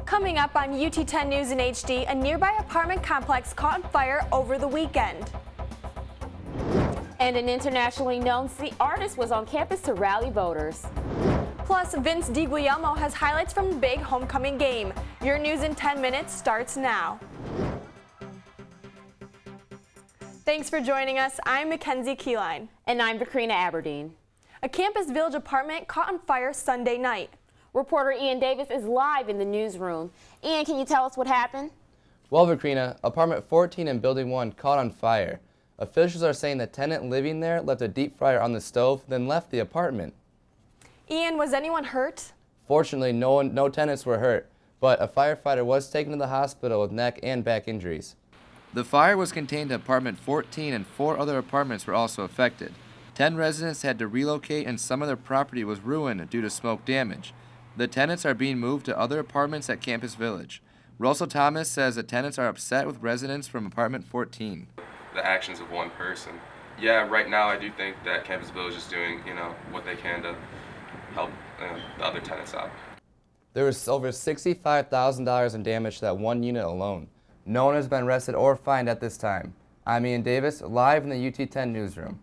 Coming up on UT10 News in HD, a nearby apartment complex caught on fire over the weekend. And an internationally known artist was on campus to rally voters. Plus, Vince DiGuglielmo has highlights from the big homecoming game. Your news in 10 minutes starts now. Thanks for joining us. I'm Mackenzie Keyline. And I'm Vakrina Aberdeen. A Campus Village apartment caught on fire Sunday night. Reporter Ian Davis is live in the newsroom. Ian, can you tell us what happened? Well, Vakrina, apartment 14 in Building 1 caught on fire. Officials are saying the tenant living there left a deep fryer on the stove, then left the apartment. Ian, was anyone hurt? Fortunately, no tenants were hurt, but a firefighter was taken to the hospital with neck and back injuries. The fire was contained to apartment 14 and 4 other apartments were also affected. 10 residents had to relocate and some of their property was ruined due to smoke damage. The tenants are being moved to other apartments at Campus Village. Russell Thomas says the tenants are upset with residents from apartment 14. The actions of one person. Yeah, right now I do think that Campus Village is doing, what they can to help the other tenants out. There was over $65,000 in damage to that one unit alone. No one has been arrested or fined at this time. I'm Ian Davis, live in the UT10 newsroom.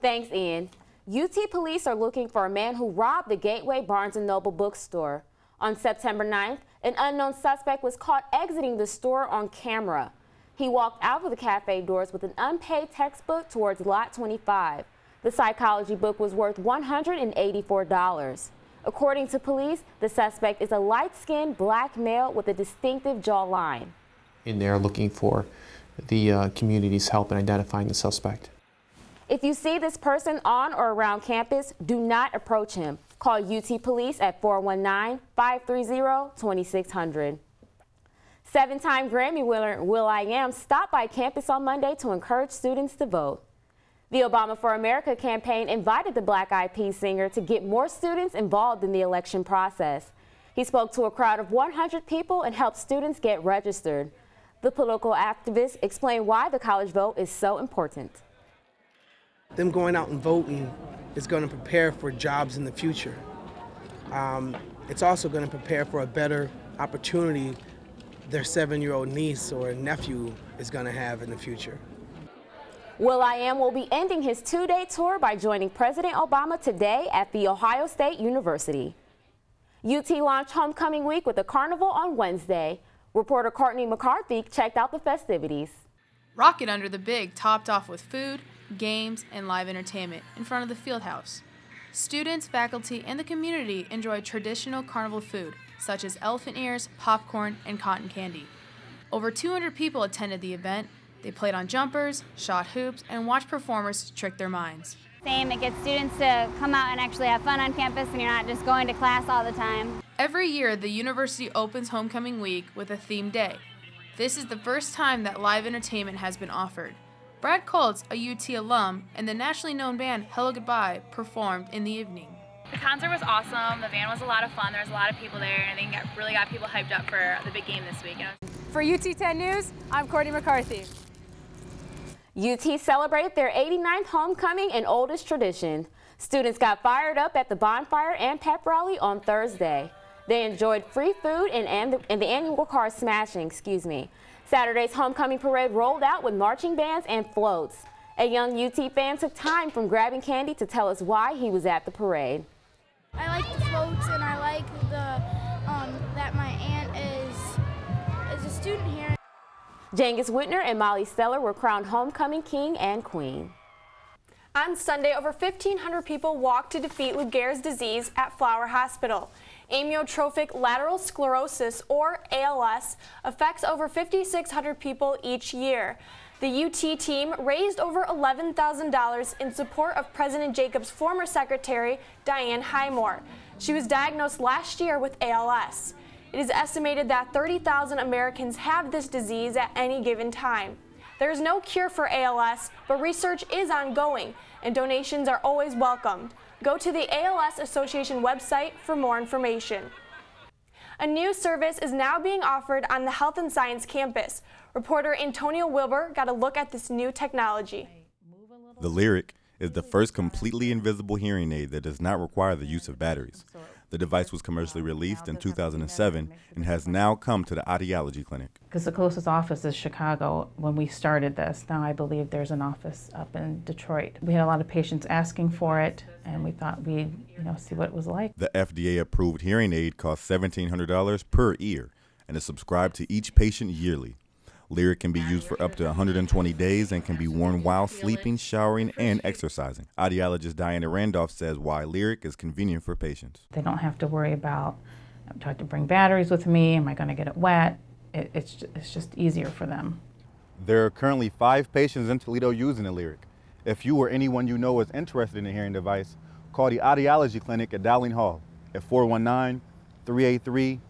Thanks, Ian. UT police are looking for a man who robbed the Gateway Barnes & Noble bookstore. On September 9th, an unknown suspect was caught exiting the store on camera. He walked out of the cafe doors with an unpaid textbook towards lot 25. The psychology book was worth $184. According to police, the suspect is a light-skinned black male with a distinctive jawline. And they're looking for the community's help in identifying the suspect. If you see this person on or around campus, do not approach him. Call UT Police at 419-530-2600. 7-time Grammy winner will.i.am stopped by campus on Monday to encourage students to vote. The Obama for America campaign invited the Black Eyed Peas singer to get more students involved in the election process. He spoke to a crowd of 100 people and helped students get registered. The political activist explained why the college vote is so important. Them going out and voting is going to prepare for jobs in the future. It's also going to prepare for a better opportunity their 7-year-old niece or nephew is going to have in the future. will.i.am will be ending his 2-day tour by joining President Obama today at The Ohio State University. UT launched homecoming week with a carnival on Wednesday. Reporter Courtney McCarthy checked out the festivities. Rocket Under the Big topped off with food, games, and live entertainment in front of the field house. Students, faculty, and the community enjoyed traditional carnival food, such as elephant ears, popcorn, and cotton candy. Over 200 people attended the event. They played on jumpers, shot hoops, and watched performers trick their minds. It gets students to come out and actually have fun on campus, and you're not just going to class all the time. Every year, the university opens homecoming week with a themed day. This is the first time that live entertainment has been offered. Brad Colts, a UT alum, and the nationally known band Hello Goodbye performed in the evening. The concert was awesome. The band was a lot of fun. There was a lot of people there, and I think it really got people hyped up for the big game this week. For UT10 News, I'm Courtney McCarthy. UT celebrated their 89th homecoming and oldest tradition. Students got fired up at the bonfire and pep rally on Thursday. They enjoyed free food and the annual car smashing, Saturday's homecoming parade rolled out with marching bands and floats. A young UT fan took time from grabbing candy to tell us why he was at the parade. I like the floats, and I like that my aunt is a student here. Jengis Whitner and Molly Steller were crowned homecoming king and queen. On Sunday, over 1,500 people walked to defeat Lou Gehr's disease at Flower Hospital. Amyotrophic lateral sclerosis, or ALS, affects over 5,600 people each year. The UT team raised over $11,000 in support of President Jacobs' former secretary, Diane Highmore. She was diagnosed last year with ALS. It is estimated that 30,000 Americans have this disease at any given time. There is no cure for ALS, but research is ongoing, and donations are always welcomed. Go to the ALS Association website for more information. A new service is now being offered on the Health and Science campus. Reporter Antonio Wilbur got a look at this new technology. The Lyric is the first completely invisible hearing aid that does not require the use of batteries. The device was commercially released in 2007 and has now come to the Audiology Clinic. Because the closest office is Chicago when we started this. Now I believe there's an office up in Detroit. We had a lot of patients asking for it, and we thought we'd see what it was like. The FDA-approved hearing aid costs $1,700 per ear and is subscribed to each patient yearly. Lyric can be used for up to 120 days and can be worn while sleeping, showering, and exercising. Audiologist Randolph says why Lyric is convenient for patients. They don't have to worry about, do I have to bring batteries with me? Am I going to get it wet? It's just easier for them. There are currently 5 patients in Toledo using the Lyric. If you or anyone you know is interested in a hearing device, call the Audiology Clinic at Dowling Hall at 419-383-4012.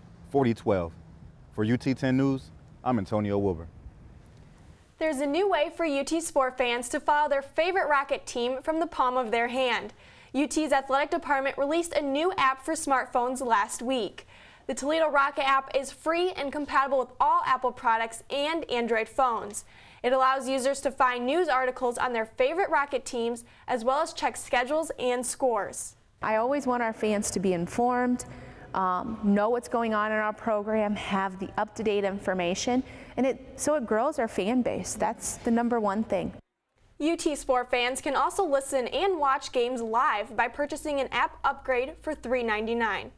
For UT10 News, I'm Antonio Wilbur. There's a new way for UT sport fans to follow their favorite Rocket team from the palm of their hand. UT's athletic department released a new app for smartphones last week. The Toledo Rocket app is free and compatible with all Apple products and Android phones. It allows users to find news articles on their favorite Rocket teams, as well as check schedules and scores. I always want our fans to be informed, know what's going on in our program, have the up-to-date information, and so it grows our fan base. That's the #1 thing. UT sport fans can also listen and watch games live by purchasing an app upgrade for $3.99.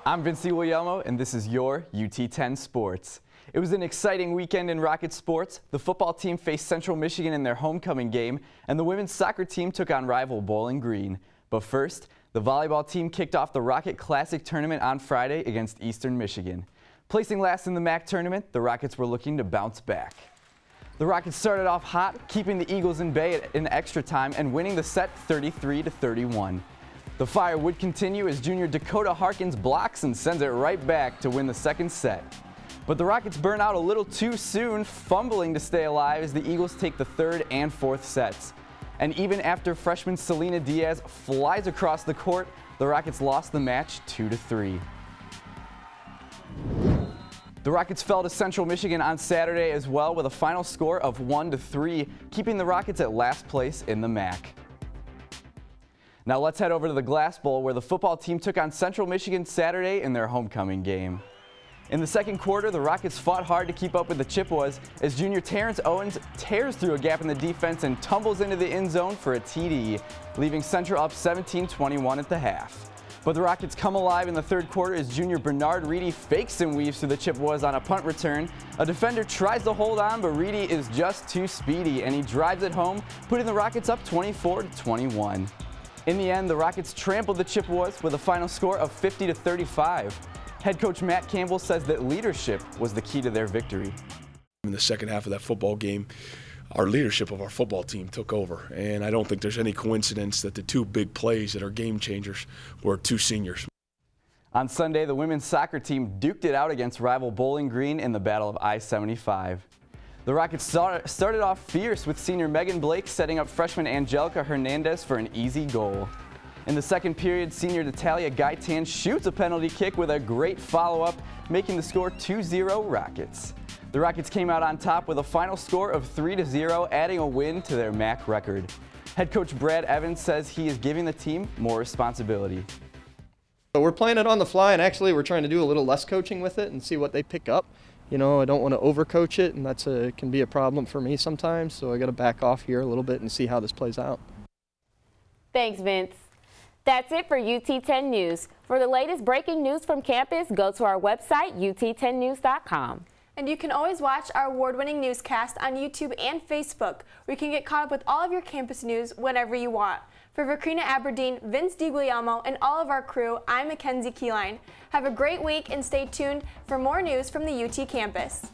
I'm Vince Williamo, and this is your UT10 Sports. It was an exciting weekend in Rocket sports. The football team faced Central Michigan in their homecoming game, and the women's soccer team took on rival Bowling Green. But first, the volleyball team kicked off the Rocket Classic tournament on Friday against Eastern Michigan. Placing last in the MAC tournament, the Rockets were looking to bounce back. The Rockets started off hot, keeping the Eagles in bay in extra time and winning the set 33-31. The fire would continue as junior Dakota Harkins blocks and sends it right back to win the second set. But the Rockets burn out a little too soon, fumbling to stay alive as the Eagles take the third and fourth sets. And even after freshman Selena Diaz flies across the court, the Rockets lost the match 2-3. The Rockets fell to Central Michigan on Saturday as well with a final score of 1-3, keeping the Rockets at last place in the MAC. Now let's head over to the Glass Bowl where the football team took on Central Michigan Saturday in their homecoming game. In the second quarter, the Rockets fought hard to keep up with the Chippewas as junior Terrence Owens tears through a gap in the defense and tumbles into the end zone for a TD, leaving Central up 17-21 at the half. But the Rockets come alive in the third quarter as junior Bernard Reedy fakes and weaves through the Chippewas on a punt return. A defender tries to hold on, but Reedy is just too speedy and he drives it home, putting the Rockets up 24-21. In the end, the Rockets trampled the Chippewas with a final score of 50-35. Head coach Matt Campbell says that leadership was the key to their victory. In the second half of that football game, our leadership of our football team took over, and I don't think there's any coincidence that the 2 big plays that are game changers were 2 seniors. On Sunday, the women's soccer team duked it out against rival Bowling Green in the Battle of I-75. The Rockets started off fierce with senior Megan Blake setting up freshman Angelica Hernandez for an easy goal. In the second period, senior Natalia Gaitan shoots a penalty kick with a great follow-up, making the score 2-0 Rockets. The Rockets came out on top with a final score of 3-0, adding a win to their MAC record. Head coach Brad Evans says he is giving the team more responsibility. So we're playing it on the fly, and actually we're trying to do a little less coaching with it and see what they pick up. You know, I don't want to overcoach it, and that's can be a problem for me sometimes, so I got to back off here a little bit and see how this plays out. Thanks, Vince. That's it for UT10 News. For the latest breaking news from campus, go to our website, ut10news.com. And you can always watch our award-winning newscast on YouTube and Facebook, where you can get caught up with all of your campus news whenever you want. For Vakrina Aberdeen, Vince DiGuglielmo, and all of our crew, I'm Mackenzie Keyline. Have a great week and stay tuned for more news from the UT campus.